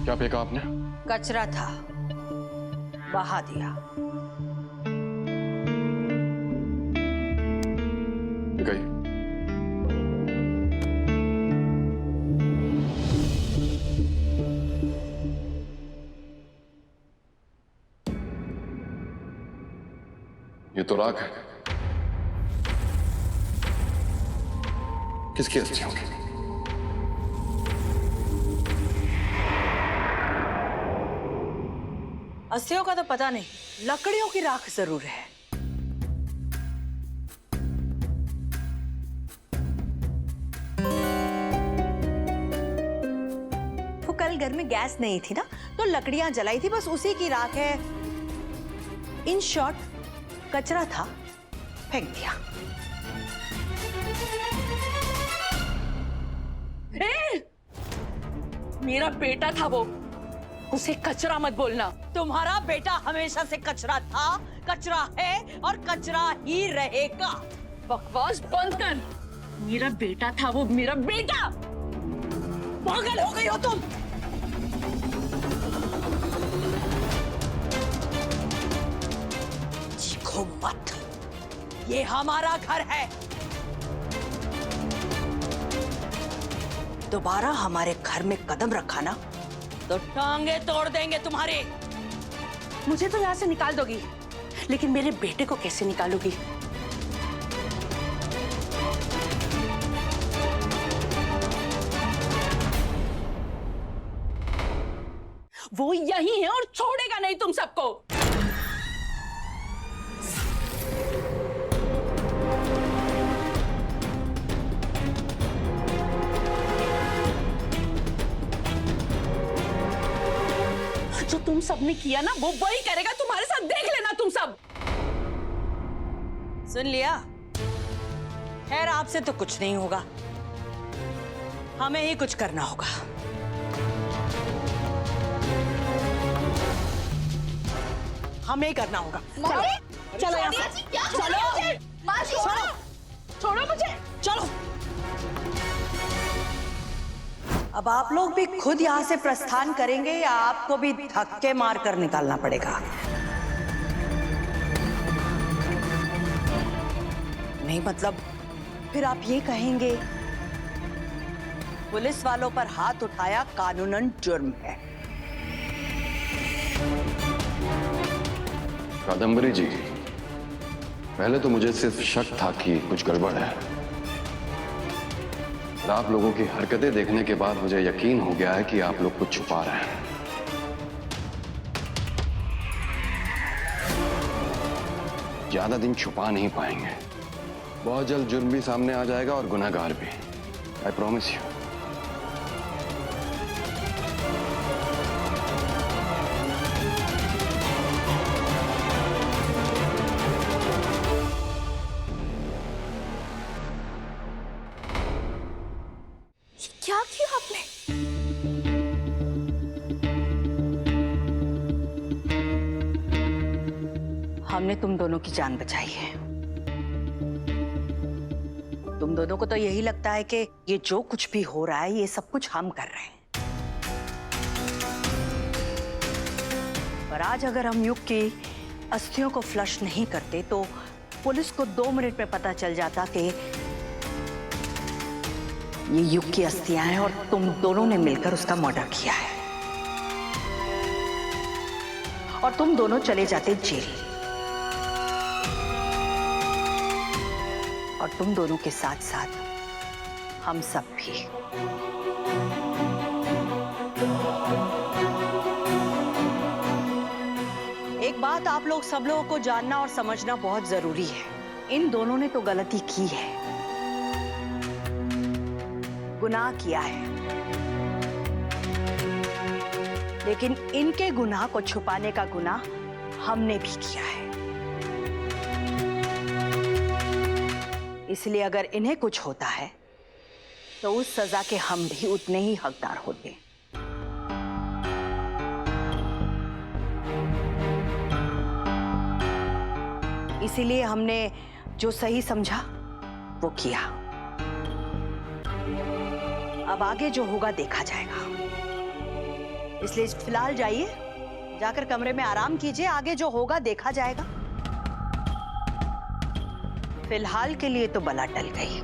क्या फेंका आपने? कचरा था, बहा दिया। गई। ये तो राख है। किसकी अस्थियों की? अस्थियों का तो पता नहीं, लकड़ियों की राख जरूर है। वो कल घर में गैस नहीं थी ना, तो लकड़ियां जलाई थी, बस उसी की राख है। इन शॉर्ट कचरा था, फेंक दिया। मेरा बेटा था वो, उसे कचरा मत बोलना। तुम्हारा बेटा हमेशा से कचरा था, कचरा है और कचरा ही रहेगा। बकवास बंद कर। मेरा बेटा था वो, मेरा बेटा। पागल हो गई हो तुम? चीखो मत, ये हमारा घर है। दोबारा हमारे घर में कदम रखा ना तो टांगे तोड़ देंगे तुम्हारे। मुझे तो यहाँ से निकाल दोगी, लेकिन मेरे बेटे को कैसे निकालोगी? वो यही है और छोड़ेगा नहीं तुम सबको। जो तुम सबने किया ना, वो वही करेगा तुम्हारे साथ। देख लेना तुम सब। सुन लिया? खैर आपसे तो कुछ नहीं होगा, हमें ही कुछ करना होगा। हमें ही करना होगा। चलो यहाँ से। चलो, छोड़ो मुझे। चलो। अब आप लोग भी खुद यहाँ से प्रस्थान करेंगे या आपको भी धक्के मार कर निकालना पड़ेगा? नहीं मतलब फिर आप ये कहेंगे पुलिस वालों पर हाथ उठाया कानूनन जुर्म है। कादम्बरी जी, पहले तो मुझे सिर्फ शक था कि कुछ गड़बड़ है, और आप लोगों की हरकतें देखने के बाद मुझे यकीन हो गया है कि आप लोग कुछ छुपा रहे हैं। ज्यादा दिन छुपा नहीं पाएंगे, बहुत जल्द जुर्म भी सामने आ जाएगा और गुनहगार भी। I promise you. क्या किया आपने? हमने तुम दोनों की जान बचाई है। तुम दोनों को तो यही लगता है कि ये जो कुछ भी हो रहा है ये सब कुछ हम कर रहे हैं, पर आज अगर हम युग की अस्थियों को फ्लश नहीं करते तो पुलिस को 2 मिनट में पता चल जाता कि ये युग की अस्थियां हैं और तुम दोनों ने मिलकर उसका मर्डर किया है, और तुम दोनों चले जाते जेल, और तुम दोनों के साथ साथ हम सब भी। एक बात आप लोग सब लोगों को जानना और समझना बहुत जरूरी है। इन दोनों ने तो गलती की है, गुनाह किया है, लेकिन इनके गुनाह को छुपाने का गुनाह हमने भी किया है। इसलिए अगर इन्हें कुछ होता है तो उस सजा के हम भी उतने ही हकदार होते। इसीलिए हमने जो सही समझा वो किया। अब आगे जो होगा देखा जाएगा। इसलिए फिलहाल जाइए, जाकर कमरे में आराम कीजिए, आगे जो होगा देखा जाएगा। फिलहाल के लिए तो बला टल गई।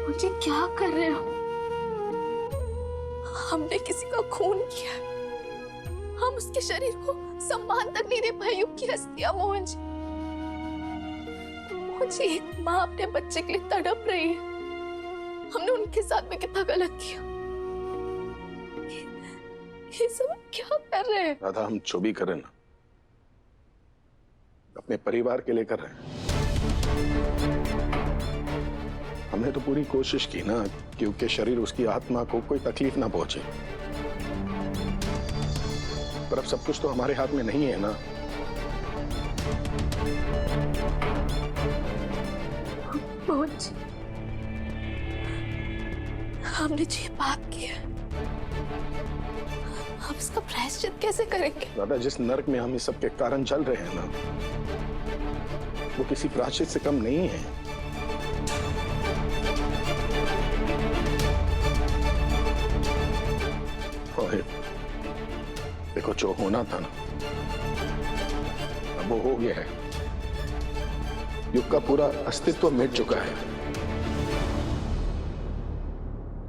मुझे क्या कर रहे हो? हमने किसी का खून किया, हम उसके शरीर को सम्मान तक नहीं दे पाए। की हस्तियां मोहन जी, मुझे एक माँ अपने बच्चे के लिए तड़प रही है। हमने उनके साथ में कितना गलत किया। ये सब क्या कर रहे हैं? राधा, हम जो भी कर रहे हैं ना, अपने परिवार के लिए कर रहे हैं। हमने तो पूरी कोशिश की ना कि उसके शरीर, उसकी आत्मा को कोई तकलीफ ना पहुंचे, पर अब सब कुछ तो हमारे हाथ में नहीं है ना। मोहन जी, हमने जो ये पाप किया, हम इसका प्रायश्चित कैसे करेंगे? राधा, जिस नर्क में हम इस सब के कारण चल रहे हैं ना, वो किसी प्रायश्चित से कम नहीं है। देखो, जो होना था ना, अब वो हो गया है। युग का पूरा अस्तित्व मिट चुका है।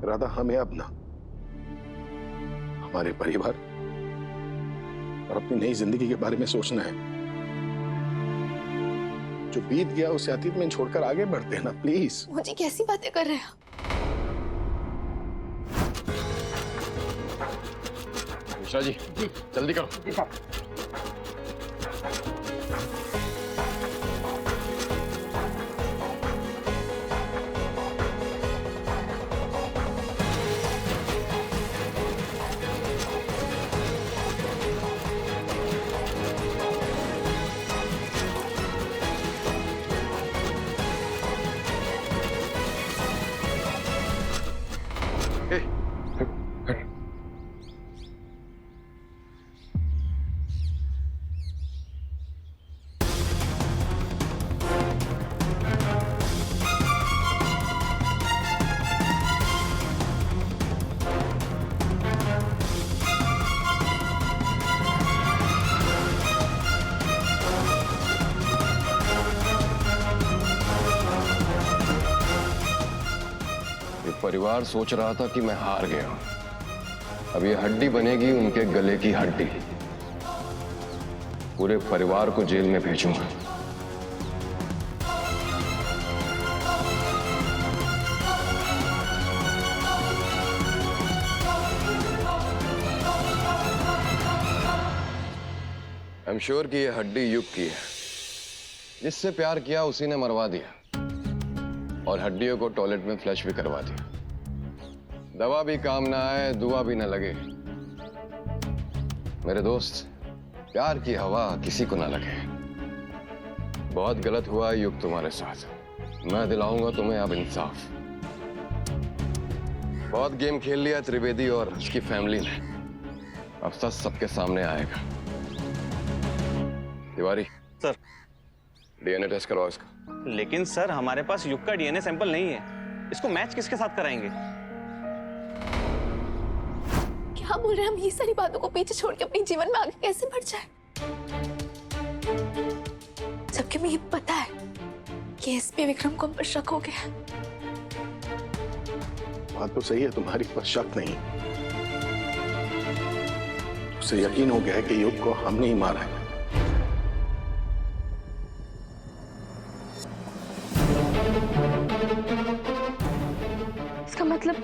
राधा, हमें अब ना हमारे परिवार और अपनी नई जिंदगी के बारे में सोचना है। जो बीत गया उसे अतीत में छोड़कर आगे बढ़ते हैं ना, प्लीज। मुझे कैसी बातें कर रहे हैं? मिश्रा जी, जल्दी करो। परिवार सोच रहा था कि मैं हार गया हूं। अब ये हड्डी बनेगी उनके गले की हड्डी। पूरे परिवार को जेल में भेजूंगा। आई एम श्योर कि ये हड्डी युग की है। जिससे प्यार किया उसी ने मरवा दिया और हड्डियों को टॉयलेट में फ्लश भी करवा दिया। दवा भी काम ना आए, दुआ भी ना लगे। मेरे दोस्त, प्यार की हवा किसी को ना लगे। बहुत गलत हुआ युग तुम्हारे साथ। मैं दिलाऊंगा तुम्हें अब इंसाफ। बहुत गेम खेल लिया त्रिवेदी और उसकी फैमिली ने। अब सच सबके सामने आएगा। तिवारी सर, डीएनए टेस्ट करवाओ इसका। लेकिन सर, हमारे पास युग का डीएनए सैंपल नहीं है। इसको मैच किसके साथ कराएंगे? क्या बोल रहे हैं? हम ये सारी बातों को पीछे छोड़ के अपने जीवन में आगे कैसे बढ़ जाए? जबकि मुझे पता है कि एसपी विक्रम को हम पर शक हो गया। बात तो सही है तुम्हारी, पर शक नहीं। उसे यकीन हो गया है कि युग को हमने ही मारा है। इसका मतलब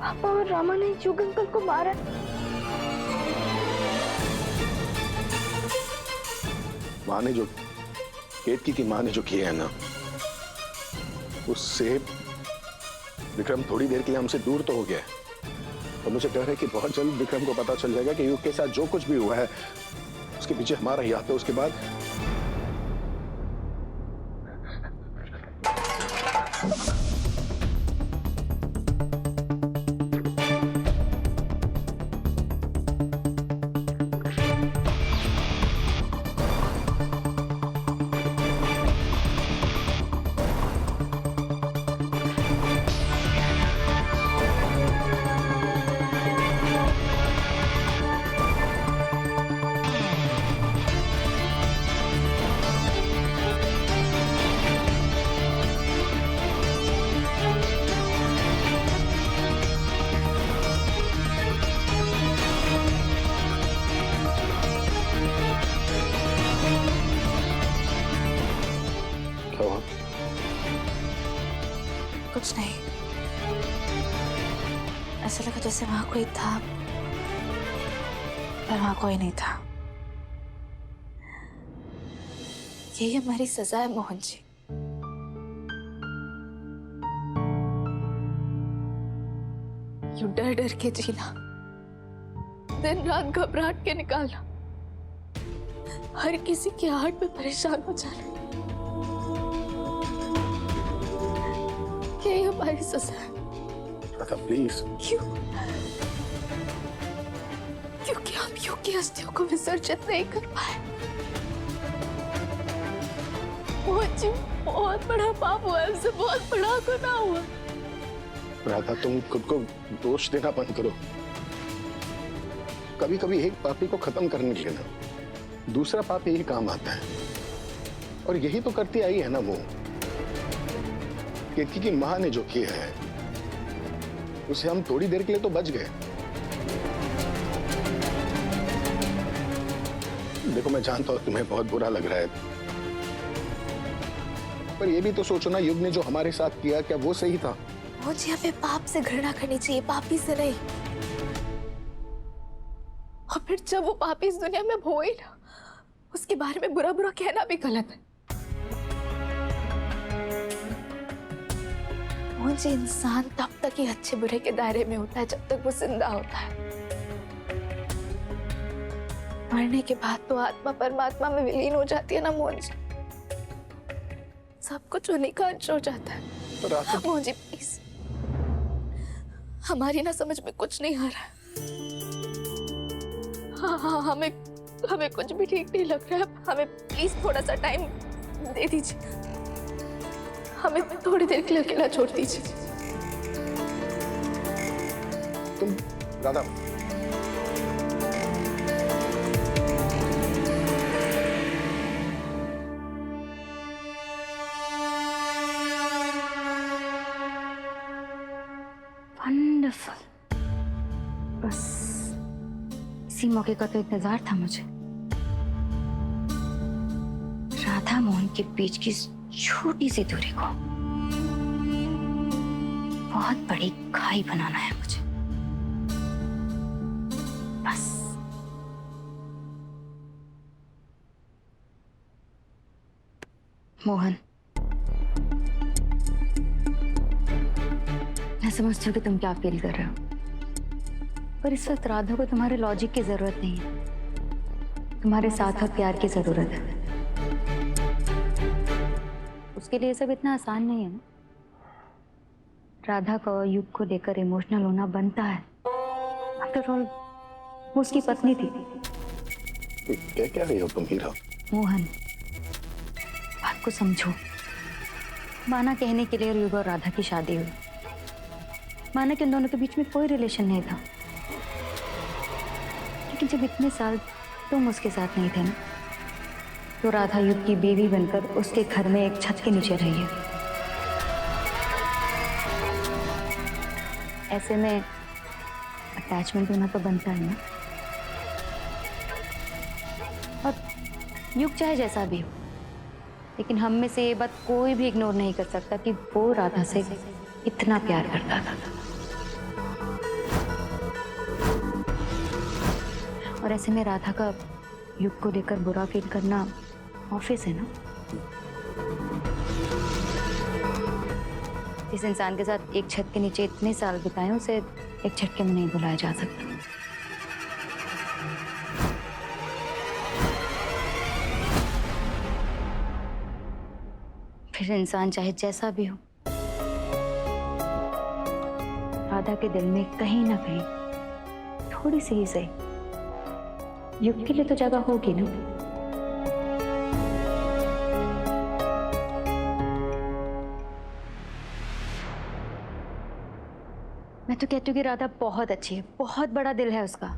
पापा और रामा ने युग अंकल को मारा। माँ ने जो केतकी की माँ ने जो किया है ना, उससे विक्रम थोड़ी देर के लिए हमसे दूर तो हो गया है, और मुझे डर है कि बहुत जल्द विक्रम को पता चल जाएगा कि युग के साथ जो कुछ भी हुआ है उसके पीछे हमारा ही हाथ है। उसके बाद क्या हुआ? कुछ नहीं, ऐसा लगा जैसे वहां कोई था पर वहां कोई नहीं था। यही हमारी सजा है मोहन जी। यूं डर डर के जीना, दिन रात घबराहट के निकालना, हर किसी की आहट में परेशान हो जाना, यही हमारी सजा है। राधा प्लीज। क्यों? क्योंकि हम युग की हस्तियों को विसर्जित नहीं कर पाए। मोहन जी, बहुत बड़ा पाप हुआ, हमसे बहुत बड़ा गुनाह हुआ। राधा तुम खुद को दोष देना बंद करो। कभी कभी एक पापी को खत्म करने के लिए ना दूसरा पाप यही काम आता है, और यही तो करती आई है ना वो। केतकी की मां ने जो किया है उसे हम थोड़ी देर के लिए तो बच गए। देखो मैं जानता हूं तुम्हें बहुत बुरा लग रहा है, पर यह भी तो सोचो ना, युग ने जो हमारे साथ किया क्या वो सही था? मुझे हमें पाप से घृणा करनी चाहिए, पापी से नहीं। और फिर जब वो पापी इस दुनिया में हो ही ना, उसके बारे में बुरा बुरा कहना भी गलत है। मुझे इंसान तब तक ही अच्छे बुरे के दायरे में होता है जब तक वो जिंदा होता है। मरने के बाद तो आत्मा परमात्मा में विलीन हो जाती है ना मोहन जी, सब कुछ उन्हीं का अंश हो जाता है। मोहन जी प्लीज, हमारी ना समझ में कुछ नहीं आ रहा है। हाँ, हमें कुछ भी ठीक नहीं लग रहा है। हमें प्लीज थोड़ा सा टाइम दे दीजिए, हमें थोड़ी देर के लिए अकेला छोड़ दीजिए। तुम राधा, वंडरफुल। बस इसी मौके का तो इंतजार था मुझे। राधा मोहन के बीच की छोटी सी दूरी को बहुत बड़ी खाई बनाना है मुझे। बस मोहन, मैं समझती हूँ कि तुम क्या फील कर रहे हो, पर इस वक्त राधा को तुम्हारे लॉजिक की जरूरत नहीं है, तुम्हारे साथ और प्यार की जरूरत है। उसके लिए सब इतना आसान नहीं है ना। राधा को युग को लेकर इमोशनल होना बनता है। आफ्टर ऑल वो उसकी पत्नी थी। क्या कह रही हो तुम हीरा? मोहन, बात को समझो। माना कहने के लिए युग और राधा की शादी हुई, माना कि उन दोनों के बीच में कोई रिलेशन नहीं था, लेकिन जब इतने साल तुम उसके साथ नहीं थे ना, तो राधा युग की बीवी बनकर उसके घर में एक छत के नीचे रही है। ऐसे में अटैचमेंट होना तो बनता है ना। और युग चाहे जैसा भी हो, लेकिन हम में से ये बात कोई भी इग्नोर नहीं कर सकता कि वो राधा से इतना प्यार करता था। और ऐसे में राधा का युग को लेकर बुरा फील करना ऑफिस है ना। जिस इंसान के साथ एक छत के नीचे इतने साल बिताए उसे एक झटके में नहीं बुलाया जा सकता। फिर इंसान चाहे जैसा भी हो, राधा के दिल में कहीं ना कहीं थोड़ी सी ही सही युग के लिए तो जगह होगी ना। मैं तो कहती हूँ कि राधा बहुत अच्छी है, बहुत बड़ा दिल है उसका,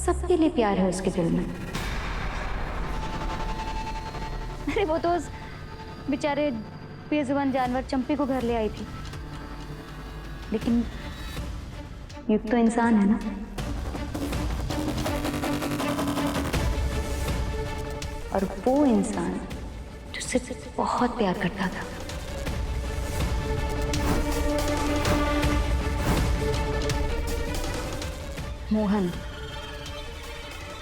सबके लिए प्यार है उसके दिल में। अरे वो तो उस बेचारे बेजुबान जानवर चंपी को घर ले आई थी, लेकिन युग तो इंसान है ना। और वो इंसान जो सिर्फ बहुत प्यार करता था। मोहन,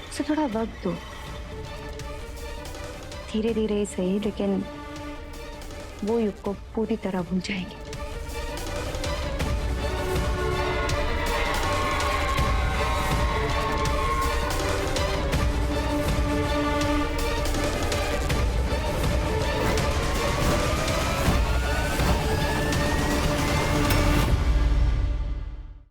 उसे थोड़ा वक्त दो, धीरे धीरे ही सही, लेकिन वो युग को पूरी तरह भूल जाएगी।